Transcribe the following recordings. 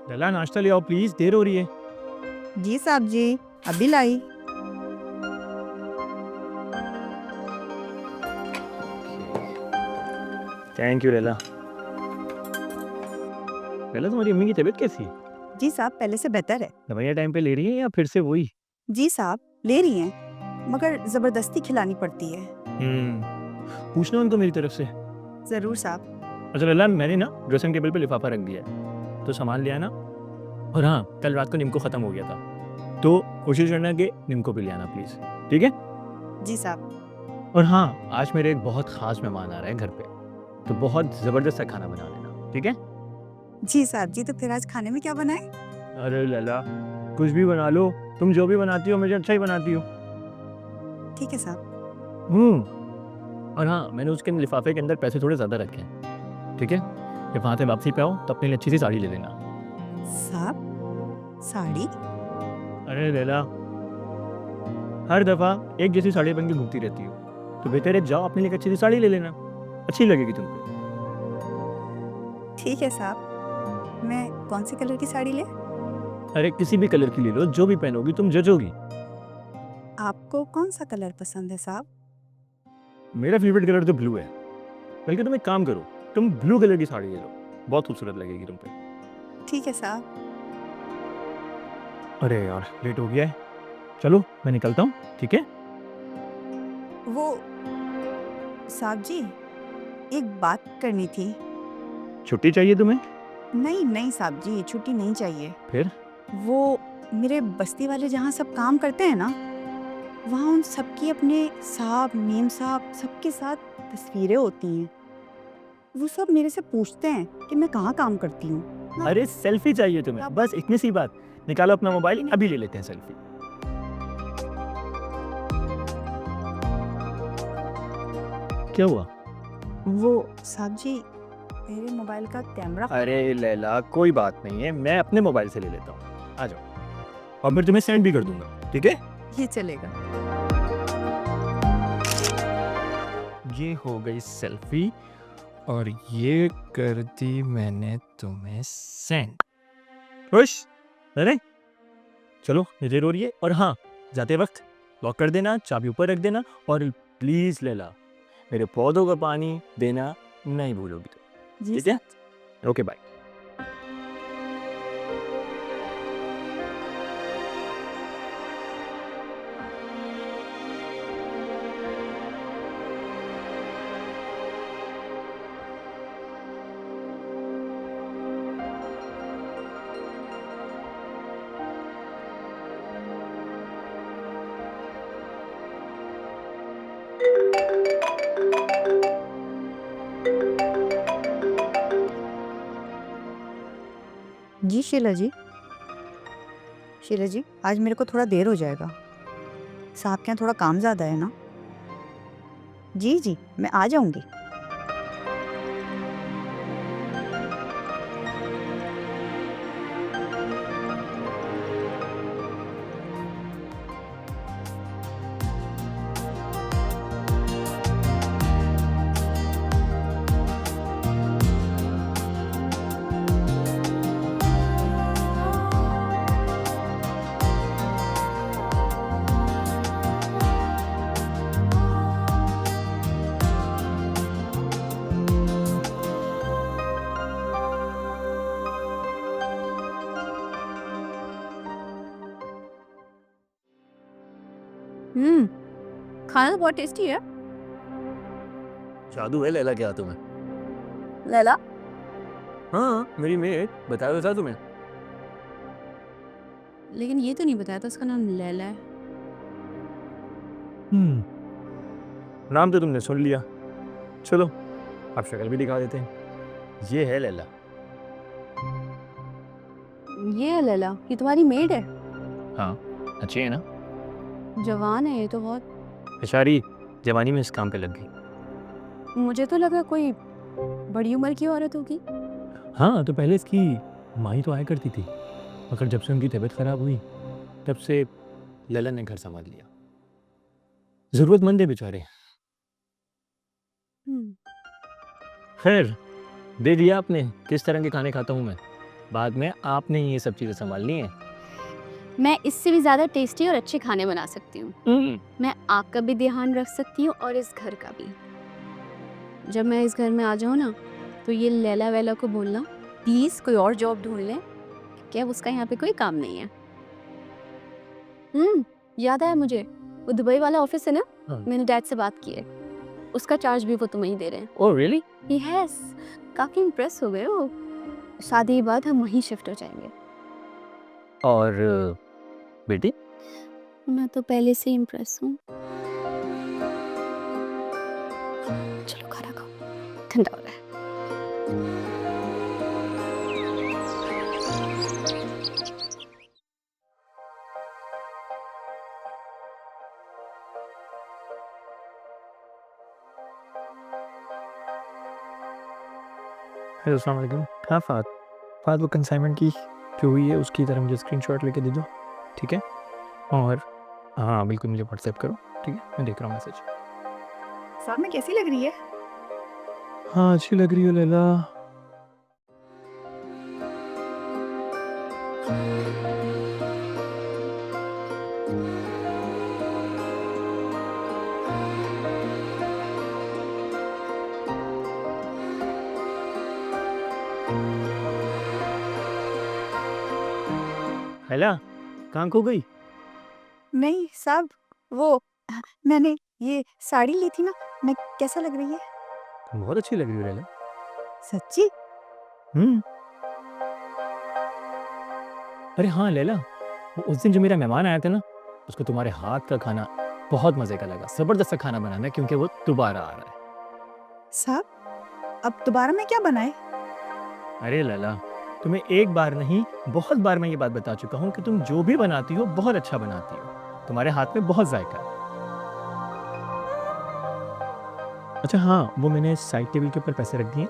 लला नाश्ता ले आओ प्लीज, देर हो रही है। जी साहब जी, अभी लाई। थैंक यू लला। लला तुम्हारी अम्मी की तबीयत कैसी है? जी साहब, पहले से बेहतर है। दवाइयाँ टाइम पे ले रही है या फिर से वही? जी साहब, ले रही हैं, मगर जबरदस्ती खिलानी पड़ती है। पूछना उनको मेरी तरफ से। जरूर साहब। अच्छा लला, मैंने ना ड्रेसिंग टेबल पे लिफाफा रख दिया है, तो सामान ले आना। और हाँ, कल रात को निम्को ख़त्म हो गया था, तो कोशिश करना कि निम्को भी ले आना प्लीज़, ठीक है? जी साहब। और हाँ, आज मेरे एक बहुत ख़ास मेहमान आ रहे हैं घर पे, तो बहुत ज़बरदस्त सा खाना बना लेना, ठीक है? जी साहब जी, तो फिर आज खाने में क्या बनाए? अरे लला, कुछ भी बना लो, तुम जो भी बनाती हो मुझे अच्छा ही बनाती हो। ठीक है साहब। और हाँ, मैंने उसके लिफाफे के अंदर पैसे थोड़े ज़्यादा रखे हैं, ठीक है? जब वहाँ से वापसी पे आओ तो अपने लिए अच्छी सी साड़ी ले लेना। साहब, साड़ी? अरे लैला, हर दफ़ा एक जैसी साड़ी पहन के घूमती रहती हो, तो बेहतर है जाओ अपने लिए एक अच्छी सी साड़ी ले लेना, अच्छी लगेगी तुमको। ठीक है साहब। मैं कौन से कलर की साड़ी ले? अरे किसी भी कलर की ले लो, जो भी पहनोगी तुम जचोगी। आपको कौन सा कलर पसंद है साहब? मेरा फेवरेट कलर तो ब्लू है, बल्कि तुम एक काम करो, तुम ब्लू कलर की साड़ी ले लो, बहुत खूबसूरत लगेगी तुम पे। ठीक है साहब। अरे यार, लेट हो गया है, चलो मैं निकलता हूँ, ठीक है? वो साहब जी, एक बात करनी थी। छुट्टी चाहिए तुम्हें? नहीं नहीं साहब जी, छुट्टी नहीं चाहिए। फिर? वो मेरे बस्ती वाले जहाँ सब काम करते हैं ना, वहाँ उन सबकी अपने साहब, मेम साहब सबके साथ तस्वीरें होती हैं। वो सब मेरे से पूछते हैं कि मैं कहाँ काम करती हूँ। अरे सेल्फी चाहिए तुम्हें, बस इतनी सी बात। निकालो अपना मोबाइल, अभी ले लेते हैं सेल्फी। क्या हुआ? वो साहब जी, मेरे मोबाइल का कैमरा। अरे लैला, कोई बात नहीं है, मैं अपने मोबाइल से ले लेता हूँ, आ जाओ, और फिर तुम्हें सेंड भी कर दूंगा, ठीक है? ये चलेगा। ये हो गई सेल्फी, और ये कर दी मैंने तुम्हें सेंड। खुश? अरे चलो, देर हो रही है, और हाँ, जाते वक्त लॉक कर देना, चाबी ऊपर रख देना, और प्लीज लैला, मेरे पौधों का पानी देना नहीं भूलोगी तो, जी ठीक है? Okay bye. जी शीला जी, शीला जी, आज मेरे को थोड़ा देर हो जाएगा। साहब के यहाँ थोड़ा काम ज़्यादा है ना। जी जी, मैं आ जाऊँगी। खाना तो बहुत टेस्टी है। जादू है लैला क्या तुम्हें? लैला? हाँ, मेरी मेट, बताया तो था तुम्हें। लेकिन ये तो नहीं बताया था उसका नाम लैला है। नाम तो तुमने सुन लिया, चलो आप शक्ल भी दिखा देते हैं। ये है लैला। ये है लैला? ये तुम्हारी मेड है? हाँ, अच्छी है ना? जवान है ये तो बहुत। बेचारी जवानी में इस काम पे लग गई। मुझे तो लगा कोई बड़ी उम्र की औरत होगी। हाँ, तो पहले इसकी माँ ही तो आया करती थी, मगर जब से उनकी तबीयत खराब हुई, तब से ललन ने घर संभाल लिया। जरूरतमंद है बेचारे। खैर, दे दिया आपने, किस तरह के खाने खाता हूँ मैं। बाद में आपने ये सब चीज़ें सँभालनी है। मैं इससे भी ज़्यादा टेस्टी और अच्छे खाने बना सकती हूँ। मैं आपका भी ध्यान रख सकती हूँ और इस घर का भी। जब मैं इस घर में आ जाऊँ ना, तो ये लैला वैला को बोलना प्लीज़ कोई और जॉब ढूँढ लें, क्या उसका यहाँ पे कोई काम नहीं है। याद आया मुझे, वो दुबई वाला ऑफिस है ना, हाँ। मैंने डैड से बात की है। उसका चार्ज भी वो तुम्हें ही दे रहे हैं। Oh really? यस, काफ़ी इम्प्रेस हो गए वो। शादी के बाद हम वहीं शिफ्ट हो जाएंगे। और बेटी? मैं तो पहले से इम्प्रेस हूँ। चलो खाना खाओ, ठंडा हो रहा है। हेलो अस्सलाम वालेकुम। हाँ फ़ाद वो कंसाइनमेंट की जो हुई है उसकी ज़रा मुझे स्क्रीनशॉट लेके दे दो, ठीक है? और हाँ, बिल्कुल मुझे व्हाट्सएप करो, ठीक है? मैं देख रहा हूँ मैसेज। साहब मैं कैसी लग रही है? हाँ, अच्छी लग रही हो लैला। लैला, कहाँ खो गई? नहीं साहब, वो मैंने ये साड़ी ली थी ना, मैं कैसा लग रही है? तुम बहुत अच्छी लग रही हो लैला। सच्ची? हुँ। अरे हाँ लैला, वो उस दिन जो मेरा मेहमान आया था ना, उसको तुम्हारे हाथ का खाना बहुत मज़े का लगा। ज़बरदस्त सा खाना बनाना क्योंकि वो दोबारा आ रहा है। साहब, अब दोबारा मैं क्या बनाए? अरे लैला, तुम्हें एक बार नहीं बहुत बार मैं ये बात बता चुका हूँ कि तुम जो भी बनाती हो बहुत अच्छा बनाती हो। तुम्हारे हाथ में बहुत जायका है। अच्छा हाँ, वो मैंने साइड टेबल के ऊपर पैसे रख दिए,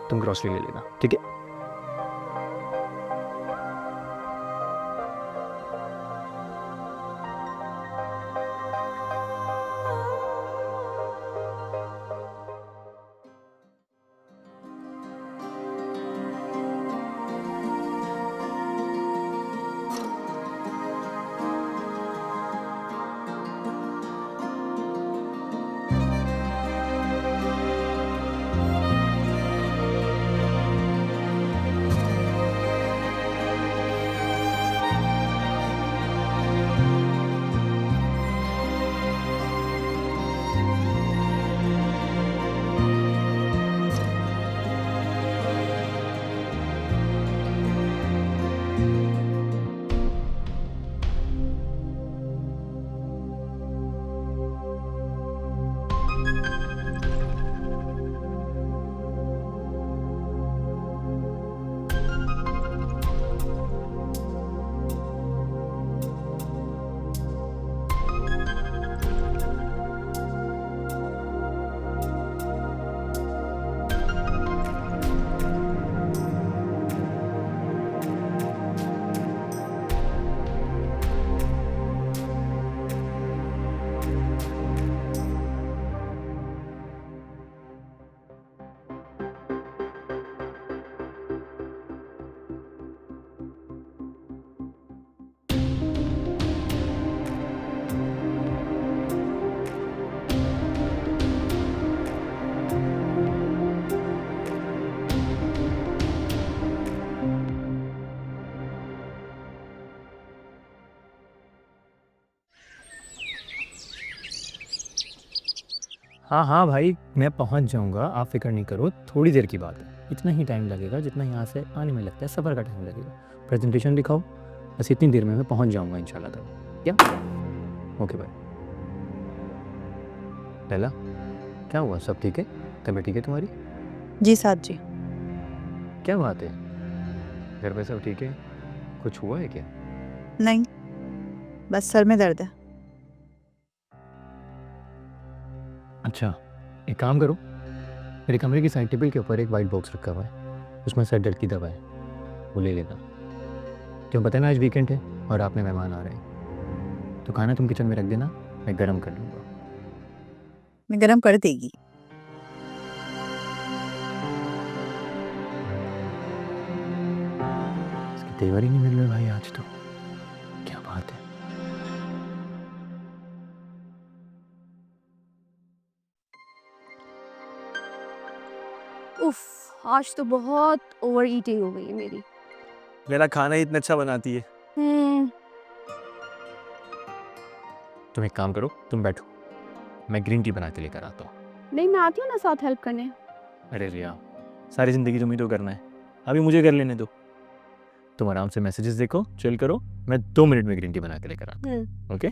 तुम ग्रोसरी ले लेना, ठीक है? हाँ, हाँ भाई, मैं पहुँच जाऊँगा, आप फ़िक्र नहीं करो, थोड़ी देर की बात है। इतना ही टाइम लगेगा जितना यहाँ से आने में लगता है, सफ़र का टाइम लगेगा। प्रेज़ेंटेशन दिखाओ, बस इतनी देर में मैं पहुँच जाऊँगा इंशाल्लाह ताला। क्या? Okay bye. लैला, क्या हुआ? सब ठीक है? तबीयत ठीक है तुम्हारी? जी साहब जी। क्या बात है? घर पे सब ठीक है? कुछ हुआ है क्या? नहीं, बस सर में दर्द है। अच्छा, एक काम करो, मेरे कमरे की साइड टेबल के ऊपर एक वाइट बॉक्स रखा हुआ है, उसमें सर दर्द की दवा है, वो ले लेना। तुम्हें पता है ना आज वीकेंड है और आप में मेहमान आ रहे हैं, तो खाना तुम किचन में रख देना, मैं गरम कर लूँगा। मैं गरम कर देगी। तेवर ही नहीं मिल रहे भाई आज तो। क्या बात है। उफ, आज तो बहुत ओवर ईटिंग हो गई है मेरी। मेरा खाना ही इतना अच्छा बनाती है। तुम एक काम करो, तुम बैठो, मैं ग्रीन टी बना के लेकर आता हूँ। नहीं, मैं आती हूँ ना साथ हेल्प करने। अरे रिया, सारी ज़िंदगी तुम ही तो करना है, अभी मुझे कर लेने दो। तुम आराम से मैसेजेस देखो, चिल करो, मैं 2 मिनट में ग्रीन टी बना के लेकर आता हूँ। ओके?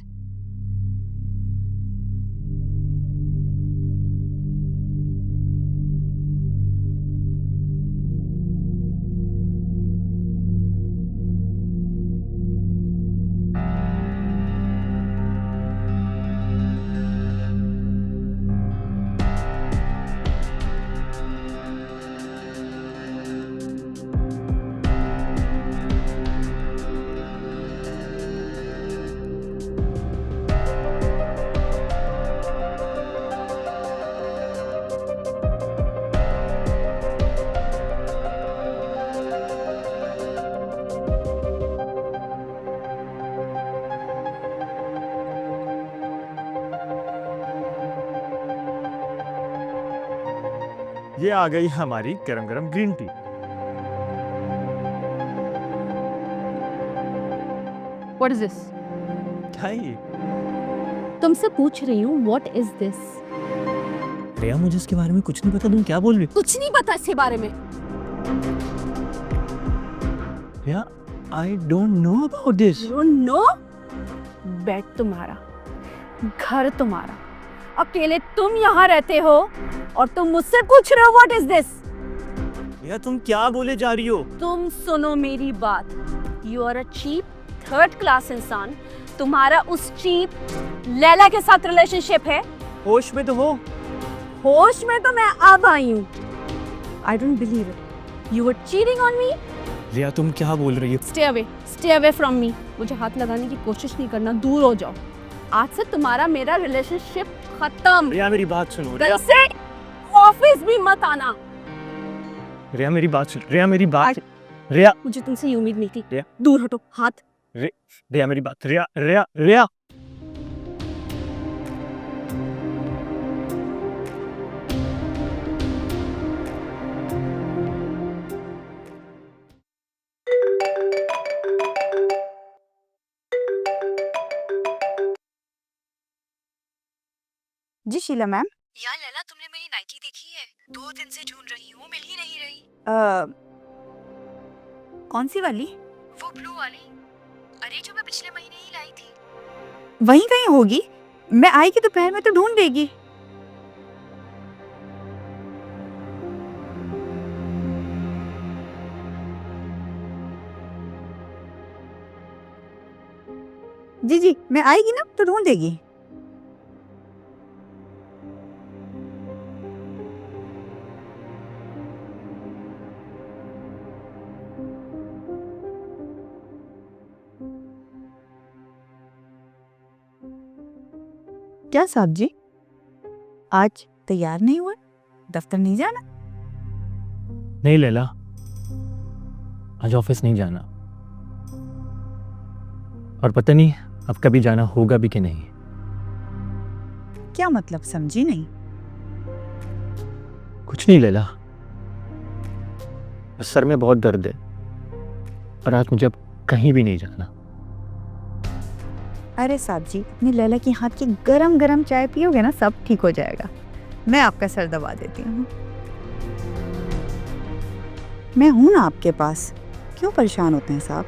ये आ गई हमारी गरम गरम green tea. What is this? क्या है ये? तुमसे पूछ रही हूँ what is this? रिया, मुझे इसके बारे में कुछ नहीं पता, तुम क्या बोल रही हो? कुछ नहीं पता इसके बारे में। रिया, I don't know about this. You know? Bed तुम्हारा, घर तुम्हारा, अकेले तुम यहाँ रहते हो और तुम मुझसे पूछ रहे हो व्हाट इज दिस? रिया, तुम क्या बोले जा रही हो? तुम सुनो मेरी बात। You are a cheap third class इंसान। तुम्हारा उस चीप लैला के साथ रिलेशनशिप है। होश में तो हो। होश में तो मैं अब आई हूँ। I don't believe it. You were cheating on me. Riya, तुम क्या बोल रही हो? Stay away from me. मुझे हाथ लगाने की कोशिश नहीं करना, दूर हो जाओ। आज से तुम्हारा मेरा रिलेशनशिप खत्म। रिया, मेरी बात सुनो। कल से ऑफिस भी मत आना। रिया, मेरी बात सुन। रिया, मेरी बात। रिया, मुझे तुमसे ये उम्मीद नहीं थी। रिया। दूर हटो हाथ। रिया, मेरी बात। रिया, रिया, रिया। जी शीला मैम। यार लैला, तुमने मेरी नाइटी देखी है? 2 दिन से ढूंढ रही हूँ, मिल ही नहीं रही। कौन सी वाली? वो ब्लू वाली। अरे जो मैं पिछले महीने ही लाई थी। वहीं कहीं होगी, मैं आएगी दोपहर में तो ढूंढ देगी। जी जी, मैं आएगी ना तो ढूंढ देगी। क्या साहब जी, आज तैयार नहीं हुआ? दफ्तर नहीं जाना? नहीं लैला, आज ऑफिस नहीं जाना, और पता नहीं अब कभी जाना होगा भी कि नहीं। क्या मतलब, समझी नहीं। कुछ नहीं लैला, बस सर में बहुत दर्द है और आज मुझे अब कहीं भी नहीं जाना। अरे साहब जी, अपनी लैला की हाथ की गरम गरम चाय पियोगे ना, सब ठीक हो जाएगा। मैं आपका सर दबा देती हूँ। मैं हूं ना आपके पास, क्यों परेशान होते हैं साहब?